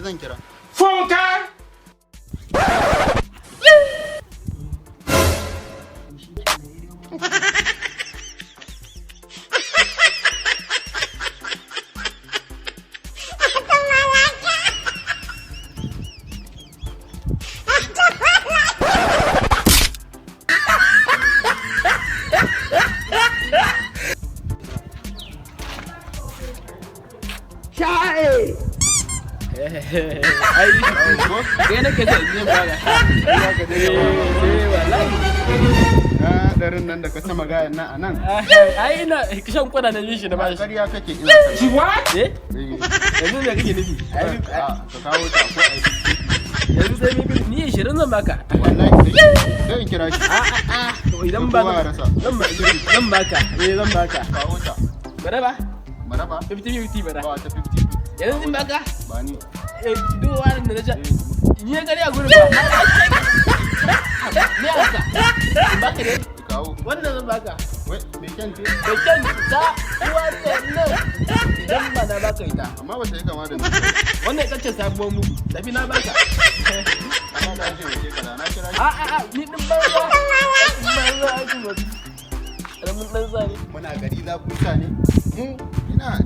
zan kira. Sultan! Ai, kai nake da zai fara. Wallahi. Darin nan da ka sama gayan nan anan. Ai ina kishan kwana da mishi da ba shi. Ƙarya kake ina kai. Shi what? Yanzu me kake nufi? Ka kawo ta ko ai. Yanzu sai ni 20 zan baka. Wallahi sai in kira shi. To idan ba zan baka. Zan baka. Kawo ta. Maraba? Maraba? 50-50 bara. Ba ta 50. Yanzu in baka? Ba ni. Duk wani da na sha. Ni ya gari a gurin ba. Ni haka. Baka dai. Kawo. Wannan zan baka. Wai me kyan ce? Da kyan ta wannan nan. Idan ba na baka ita. Amma ba ta yi kama da ni. Wannan ita ce sabuwar mugu. Tafi na baka. Amma na ce wace kada na kira shi. Ni din banza. Banza ake mutu. Alamun dan zane. Muna gari za ku sa ne.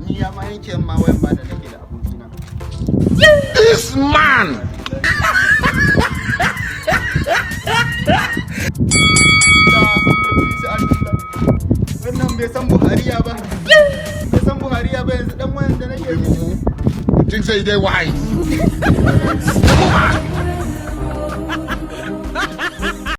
Ni ya ma yanke ma wayan ma da nake da abokina. This man! Wannan bai san Buhariya ba. Bai san Buhariya ba yanzu dan wayan da nake. You think say they wise?